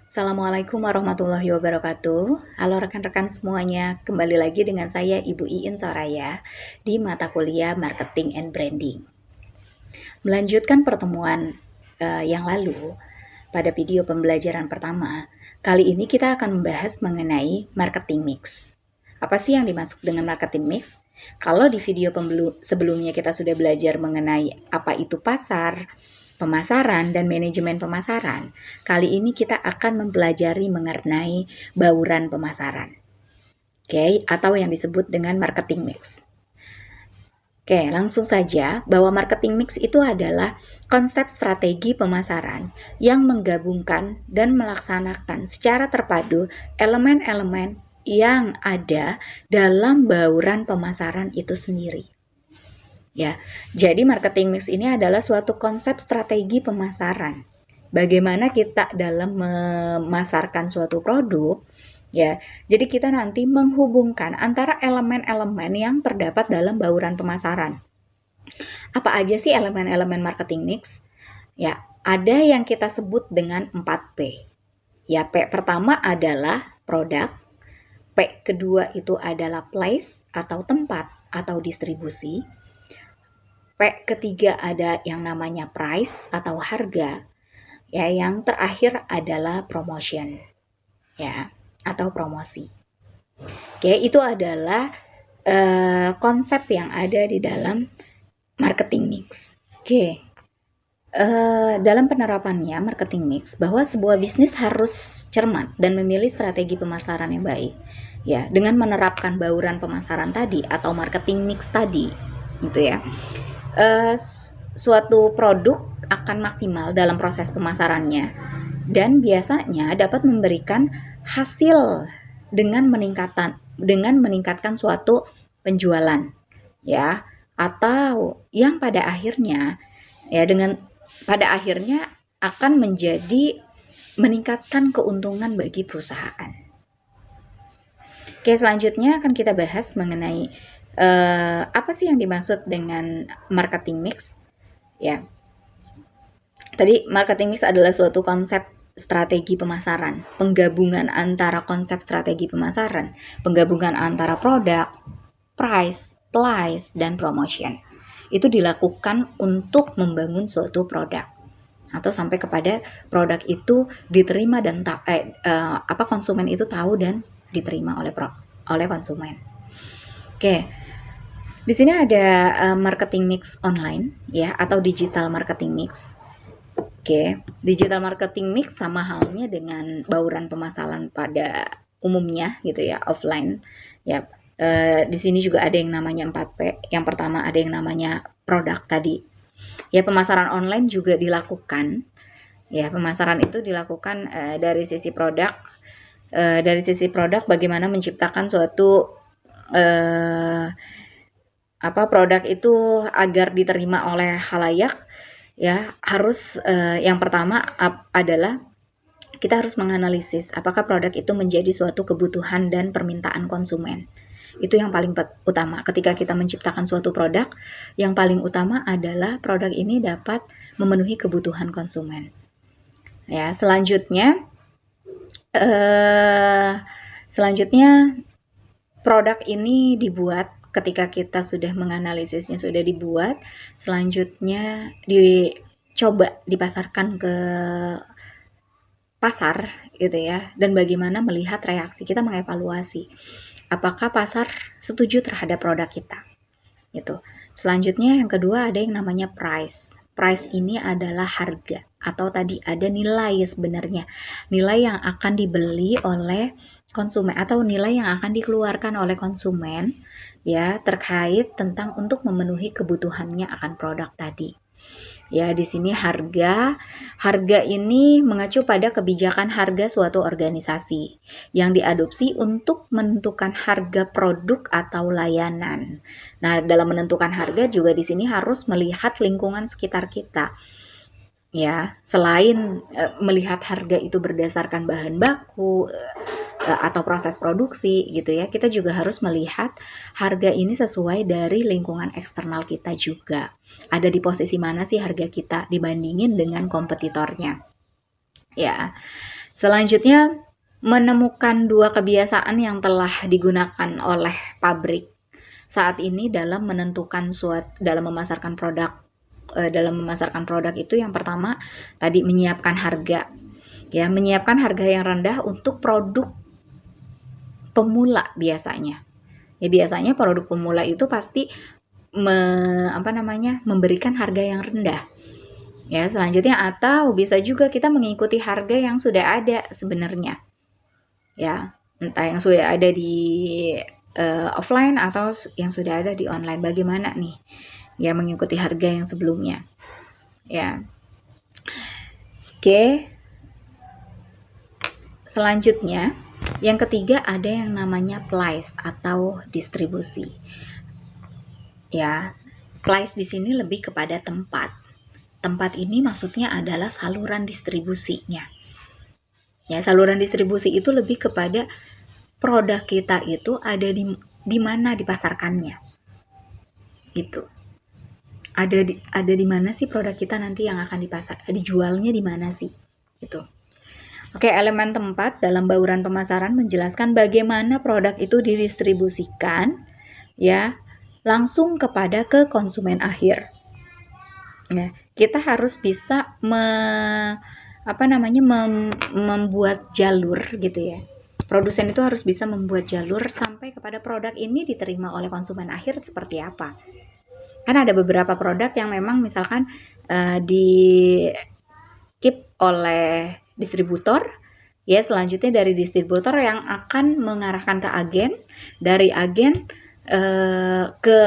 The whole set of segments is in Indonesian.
Assalamualaikum warahmatullahi wabarakatuh. Halo rekan-rekan semuanya, kembali lagi dengan saya Ibu Iin Soraya di mata kuliah Marketing and Branding. Melanjutkan pertemuan yang lalu, pada video pembelajaran pertama, kali ini kita akan membahas mengenai marketing mix. Apa sih yang dimaksud dengan marketing mix? Kalau di video sebelumnya kita sudah belajar mengenai apa itu pasar, pemasaran, dan manajemen pemasaran, kali ini kita akan mempelajari mengenai bauran pemasaran. Oke, atau yang disebut dengan marketing mix. Oke, langsung saja bahwa marketing mix itu adalah konsep strategi pemasaran yang menggabungkan dan melaksanakan secara terpadu elemen-elemen yang ada dalam bauran pemasaran itu sendiri. Ya, jadi marketing mix ini adalah suatu konsep strategi pemasaran. Bagaimana kita dalam memasarkan suatu produk, ya. Jadi kita nanti menghubungkan antara elemen-elemen yang terdapat dalam bauran pemasaran. Apa aja sih elemen-elemen marketing mix? Ya, ada yang kita sebut dengan 4P. Ya, P pertama adalah produk, P kedua itu adalah place atau tempat atau distribusi. P ketiga ada yang namanya price atau harga. Ya, yang terakhir adalah promotion. Ya, atau promosi. Oke, itu adalah konsep yang ada di dalam marketing mix. Oke. Dalam penerapannya marketing mix, bahwa sebuah bisnis harus cermat dan memilih strategi pemasaran yang baik. Ya, dengan menerapkan bauran pemasaran tadi atau marketing mix tadi, gitu ya. Suatu produk akan maksimal dalam proses pemasarannya dan biasanya dapat memberikan hasil dengan meningkatkan suatu penjualan, ya, atau yang pada akhirnya akan menjadi meningkatkan keuntungan bagi perusahaan. Oke, selanjutnya akan kita bahas mengenai apa sih yang dimaksud dengan marketing mix? Ya, tadi marketing mix adalah suatu konsep strategi pemasaran, penggabungan antara konsep strategi pemasaran, penggabungan antara produk, price, place, dan promotion. Itu dilakukan untuk membangun suatu produk atau sampai kepada produk itu diterima dan konsumen itu tahu dan diterima oleh konsumen. Oke. Di sini ada marketing mix online ya atau digital marketing mix. Oke, digital marketing mix sama halnya dengan bauran pemasaran pada umumnya gitu ya, offline. Ya, di sini juga ada yang namanya 4P. Yang pertama ada yang namanya produk tadi. Ya, pemasaran online juga dilakukan. Ya, pemasaran itu dilakukan dari sisi produk. Dari sisi produk bagaimana menciptakan suatu produk itu agar diterima oleh khalayak, ya harus yang pertama adalah kita harus menganalisis apakah produk itu menjadi suatu kebutuhan dan permintaan konsumen. Itu yang paling utama. Ketika kita menciptakan suatu produk, yang paling utama adalah produk ini dapat memenuhi kebutuhan konsumen. Ya, selanjutnya produk ini dibuat. Ketika kita sudah menganalisisnya, sudah dibuat, selanjutnya dicoba dipasarkan ke pasar gitu ya, dan bagaimana melihat reaksi kita, mengevaluasi apakah pasar setuju terhadap produk kita gitu. Selanjutnya yang kedua ada yang namanya price. Price ini adalah harga atau tadi ada nilai sebenarnya, nilai yang akan dibeli oleh konsumen atau nilai yang akan dikeluarkan oleh konsumen ya terkait tentang untuk memenuhi kebutuhannya akan produk tadi. Ya, di sini harga ini mengacu pada kebijakan harga suatu organisasi yang diadopsi untuk menentukan harga produk atau layanan. Nah, dalam menentukan harga juga di sini harus melihat lingkungan sekitar kita. Ya, selain melihat harga itu berdasarkan bahan baku atau proses produksi gitu ya, kita juga harus melihat harga ini sesuai dari lingkungan eksternal kita juga. Ada di posisi mana sih harga kita dibandingin dengan kompetitornya. Ya. Selanjutnya, menemukan 2 kebiasaan yang telah digunakan oleh pabrik saat ini dalam memasarkan produk itu. Yang pertama tadi, menyiapkan harga. Ya, menyiapkan harga yang rendah untuk produk pemula biasanya. Ya, biasanya produk pemula itu pasti memberikan harga yang rendah. Ya, selanjutnya, atau bisa juga kita mengikuti harga yang sudah ada sebenarnya. Ya, entah yang sudah ada di offline atau yang sudah ada di online. Bagaimana nih? Ya, mengikuti harga yang sebelumnya. Ya. Oke. Selanjutnya, yang ketiga ada yang namanya place atau distribusi. Ya, place di sini lebih kepada tempat. Tempat ini maksudnya adalah saluran distribusinya. Ya, saluran distribusi itu lebih kepada produk kita itu ada di mana dipasarkannya. Gitu. Ada di mana sih produk kita nanti yang akan dijualnya di mana sih? Gitu. Oke, elemen tempat dalam bauran pemasaran menjelaskan bagaimana produk itu didistribusikan ya langsung kepada ke konsumen akhir. Ya, kita harus bisa membuat jalur gitu ya. Produsen itu harus bisa membuat jalur sampai kepada produk ini diterima oleh konsumen akhir seperti apa. Karena ada beberapa produk yang memang misalkan di keep oleh distributor, ya selanjutnya dari distributor yang akan mengarahkan ke agen, dari agen ke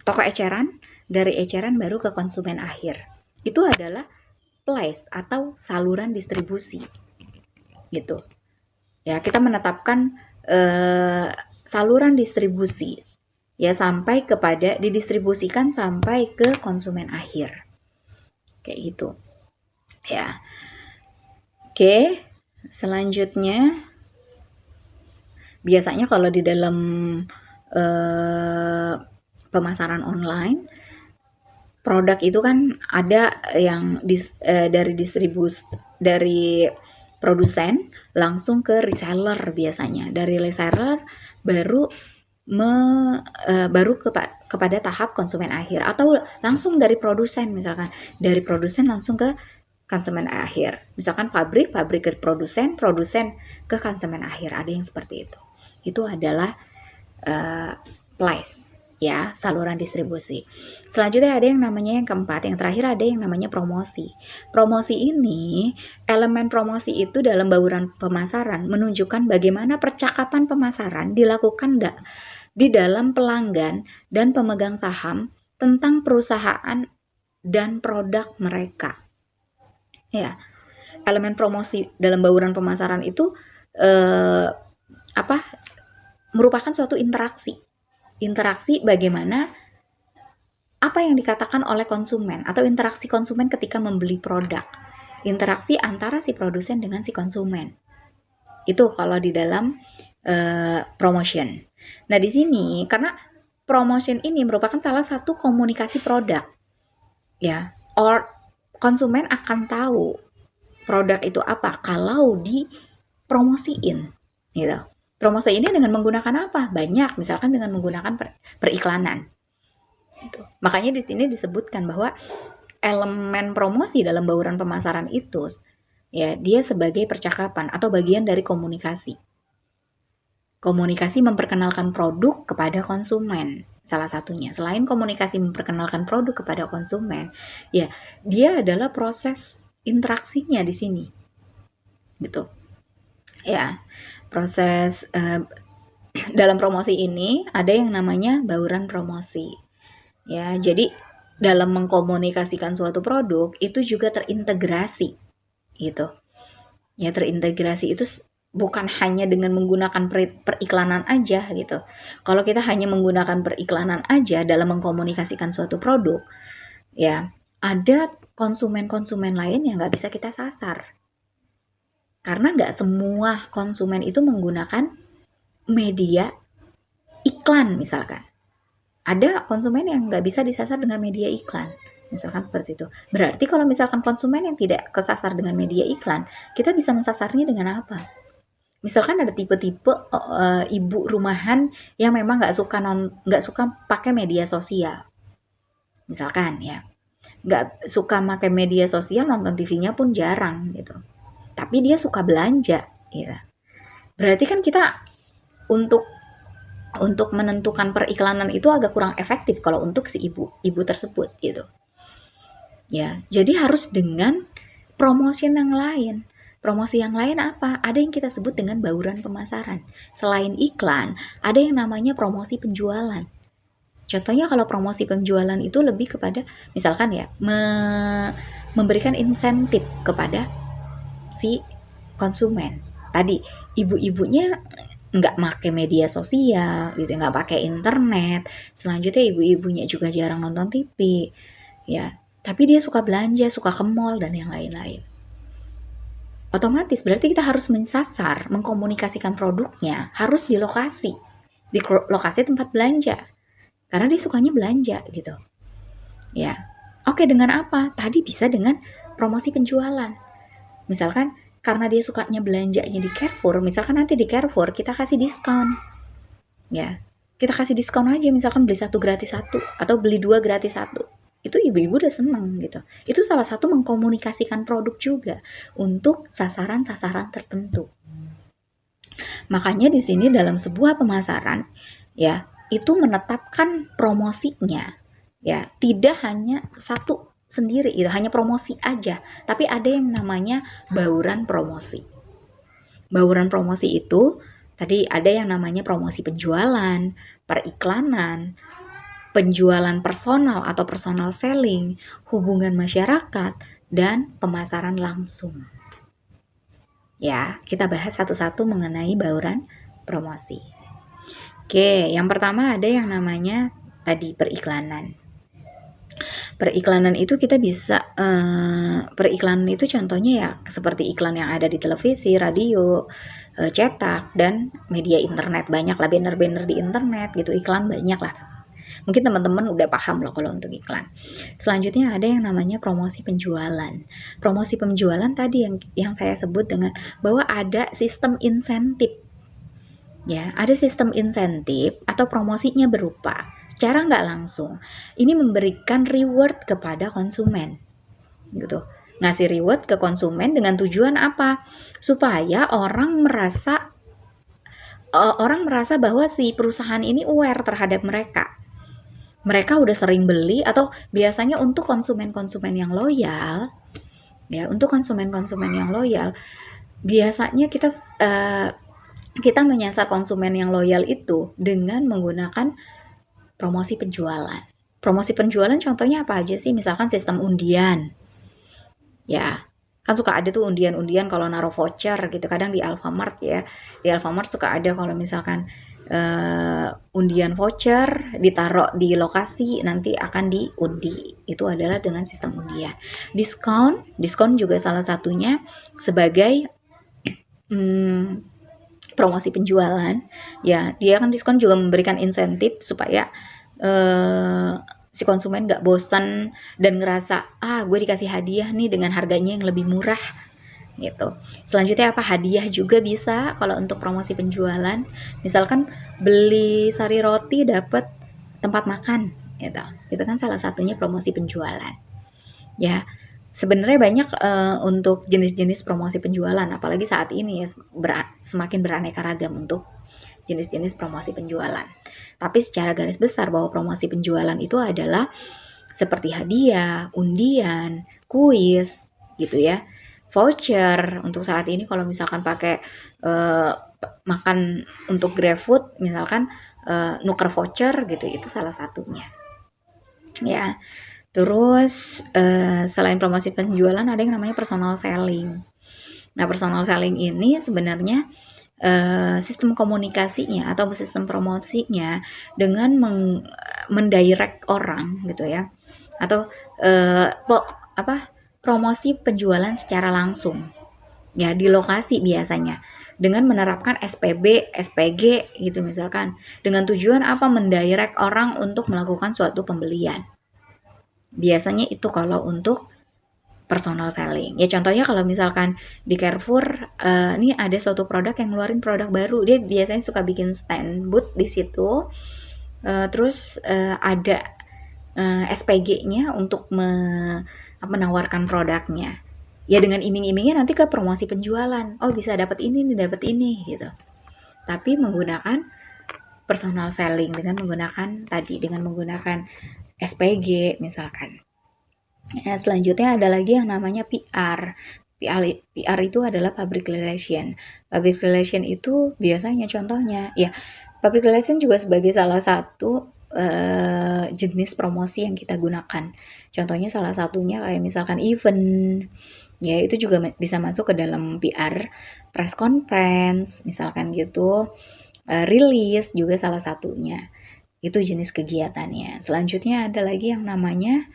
toko eceran, dari eceran baru ke konsumen akhir. Itu adalah place atau saluran distribusi gitu. Ya, kita menetapkan saluran distribusi ya sampai kepada didistribusikan sampai ke konsumen akhir. Kayak gitu. Ya. Oke, selanjutnya biasanya kalau di dalam pemasaran online, produk itu kan ada yang dari produsen langsung ke reseller biasanya. Dari reseller baru kepada tahap konsumen akhir, atau langsung dari produsen, misalkan dari produsen langsung ke konsumen akhir. Misalkan pabrik ke produsen ke konsumen akhir. Ada yang seperti itu. Itu adalah place ya, saluran distribusi. Selanjutnya ada yang namanya yang keempat, yang terakhir ada yang namanya promosi. Promosi ini, elemen promosi itu dalam bauran pemasaran menunjukkan bagaimana percakapan pemasaran dilakukan di dalam pelanggan dan pemegang saham tentang perusahaan dan produk mereka. Ya, elemen promosi dalam bauran pemasaran itu merupakan suatu interaksi bagaimana apa yang dikatakan oleh konsumen atau interaksi konsumen ketika membeli produk, interaksi antara si produsen dengan si konsumen. Itu kalau di dalam promotion. Nah, di sini karena promotion ini merupakan salah satu komunikasi produk, ya, konsumen akan tahu produk itu apa kalau dipromosiin, gitu. Promosi ini dengan menggunakan apa? Banyak, misalkan dengan menggunakan periklanan. Gitu. Makanya di sini disebutkan bahwa elemen promosi dalam bauran pemasaran itu, ya, dia sebagai percakapan atau bagian dari komunikasi. Komunikasi memperkenalkan produk kepada konsumen, salah satunya. Selain komunikasi memperkenalkan produk kepada konsumen, ya, dia adalah proses interaksinya di sini. Gitu. Ya. Proses dalam promosi ini ada yang namanya bauran promosi. Ya, jadi dalam mengkomunikasikan suatu produk itu juga terintegrasi gitu. Ya, terintegrasi itu bukan hanya dengan menggunakan periklanan aja gitu. Kalau kita hanya menggunakan periklanan aja dalam mengkomunikasikan suatu produk, ya, ada konsumen-konsumen lain yang nggak bisa kita sasar. Karena nggak semua konsumen itu menggunakan media iklan misalkan. Ada konsumen yang nggak bisa disasar dengan media iklan. Misalkan seperti itu. Berarti kalau misalkan konsumen yang tidak kesasar dengan media iklan, kita bisa mensasarnya dengan apa? Misalkan ada tipe-tipe ibu rumahan yang memang nggak suka pakai media sosial. Misalkan ya, nggak suka pakai media sosial, nonton TV-nya pun jarang gitu. Tapi dia suka belanja, gitu. Berarti kan kita untuk menentukan periklanan itu agak kurang efektif kalau untuk si ibu tersebut gitu. Ya, jadi harus dengan promotion yang lain. Promosi yang lain apa? Ada yang kita sebut dengan bauran pemasaran. Selain iklan, ada yang namanya promosi penjualan. Contohnya kalau promosi penjualan itu lebih kepada misalkan ya, memberikan insentif kepada si konsumen. Tadi ibu-ibunya nggak pakai media sosial gitu, nggak pakai internet. Selanjutnya ibu-ibunya juga jarang nonton TV, ya. Tapi dia suka belanja, suka ke mall dan yang lain-lain. Otomatis berarti kita harus mensasar, mengkomunikasikan produknya harus di lokasi tempat belanja. Karena dia sukanya belanja gitu. Ya. Oke, dengan apa? Tadi bisa dengan promosi penjualan. Misalkan karena dia sukanya belanjanya di Carrefour, misalkan nanti di Carrefour kita kasih diskon. Ya. Kita kasih diskon aja, misalkan beli 1 gratis 1 atau beli 2 gratis 1. Itu ibu-ibu udah seneng gitu. Itu salah satu mengkomunikasikan produk juga untuk sasaran-sasaran tertentu. Makanya di sini dalam sebuah pemasaran ya, itu menetapkan promosinya ya, tidak hanya satu sendiri itu hanya promosi aja, tapi ada yang namanya bauran promosi. Bauran promosi itu tadi ada yang namanya promosi penjualan, periklanan, penjualan personal atau personal selling, hubungan masyarakat, dan pemasaran langsung. Ya, kita bahas satu-satu mengenai bauran promosi. Oke, yang pertama ada yang namanya tadi periklanan. Periklanan itu kita bisa periklanan itu contohnya ya seperti iklan yang ada di televisi, radio, cetak, dan media internet. Banyak lah banner-banner di internet gitu, iklan banyak lah. Mungkin teman-teman udah paham loh kalau untuk iklan. Selanjutnya ada yang namanya promosi penjualan. Promosi penjualan tadi yang saya sebut dengan bahwa ada sistem insentif. Ya, ada sistem insentif atau promosinya berupa secara nggak langsung. Ini memberikan reward kepada konsumen. Gitu. Ngasih reward ke konsumen dengan tujuan apa? Supaya orang merasa bahwa si perusahaan ini aware terhadap mereka. Mereka udah sering beli atau biasanya untuk konsumen-konsumen yang loyal, ya untuk konsumen-konsumen yang loyal, biasanya kita menyasar konsumen yang loyal itu dengan menggunakan promosi penjualan. Promosi penjualan contohnya apa aja sih? Misalkan sistem undian, ya kan suka ada tuh undian-undian kalau naruh voucher gitu, kadang di Alfamart ya, di Alfamart suka ada kalau misalkan undian voucher ditaruh di lokasi nanti akan diundi, itu adalah dengan sistem undian. Diskon juga salah satunya sebagai promosi penjualan ya, dia kan diskon juga memberikan insentif supaya si konsumen gak bosan dan ngerasa gue dikasih hadiah nih dengan harganya yang lebih murah gitu. Selanjutnya apa? Hadiah juga bisa kalau untuk promosi penjualan. Misalkan beli sari roti dapat tempat makan gitu. Itu kan salah satunya promosi penjualan. Ya, sebenarnya banyak untuk jenis-jenis promosi penjualan, apalagi saat ini ya semakin beraneka ragam untuk jenis-jenis promosi penjualan. Tapi secara garis besar bahwa promosi penjualan itu adalah seperti hadiah, undian, kuis gitu ya. Voucher untuk saat ini kalau misalkan pakai makan untuk GrabFood misalkan nuker voucher gitu, itu salah satunya ya. Terus selain promosi penjualan ada yang namanya personal selling. Nah, personal selling ini sebenarnya sistem komunikasinya atau sistem promosinya dengan mendirect orang gitu ya, atau promosi penjualan secara langsung ya di lokasi biasanya dengan menerapkan SPB, SPG gitu misalkan, dengan tujuan apa? Mendirect orang untuk melakukan suatu pembelian Biasanya itu kalau untuk personal selling. Ya contohnya kalau misalkan di Carrefour, ini ada suatu produk yang ngeluarin produk baru, dia biasanya suka bikin stand booth di situ, terus ada SPG-nya untuk menawarkan produknya. Ya dengan iming-imingnya nanti ke promosi penjualan. Oh bisa dapat ini nih, dapat ini gitu. Tapi menggunakan personal selling dengan menggunakan SPG misalkan. Nah, selanjutnya ada lagi yang namanya PR. PR itu adalah public relation. Public relation itu biasanya contohnya, ya public relation juga sebagai salah satu jenis promosi yang kita gunakan. Contohnya salah satunya kayak misalkan event, ya itu juga bisa masuk ke dalam PR, press conference, misalkan gitu, rilis juga salah satunya. Itu jenis kegiatannya. Selanjutnya ada lagi yang namanya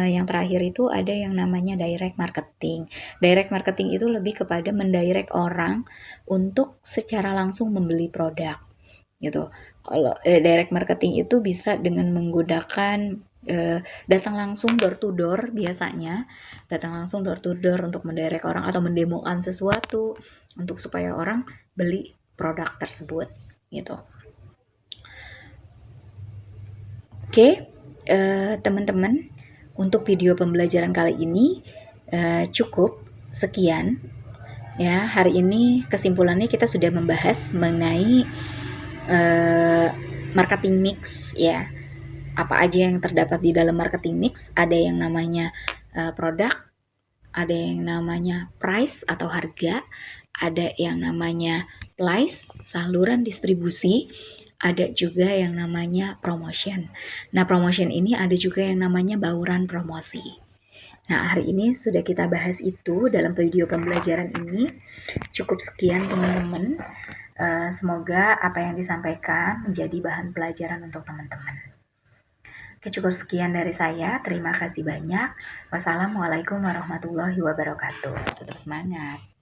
yang terakhir itu ada yang namanya direct marketing. Direct marketing itu lebih kepada mendirect orang untuk secara langsung membeli produk gitu. Kalau direct marketing itu bisa dengan menggunakan datang langsung door to door, biasanya datang langsung door to door untuk mendirect orang atau mendemokan sesuatu untuk supaya orang beli produk tersebut gitu. Oke, teman-teman, untuk video pembelajaran kali ini cukup sekian ya. Hari ini kesimpulannya kita sudah membahas mengenai marketing mix ya. Apa aja yang terdapat di dalam marketing mix? Ada yang namanya produk, ada yang namanya price atau harga, ada yang namanya place, saluran distribusi, ada juga yang namanya promotion. Nah, promotion ini ada juga yang namanya bauran promosi. Nah, hari ini sudah kita bahas itu dalam video pembelajaran ini. Cukup sekian teman-teman. Semoga apa yang disampaikan menjadi bahan pelajaran untuk teman-teman. Oke, cukup sekian dari saya. Terima kasih banyak. Wassalamualaikum warahmatullahi wabarakatuh. Tetap semangat.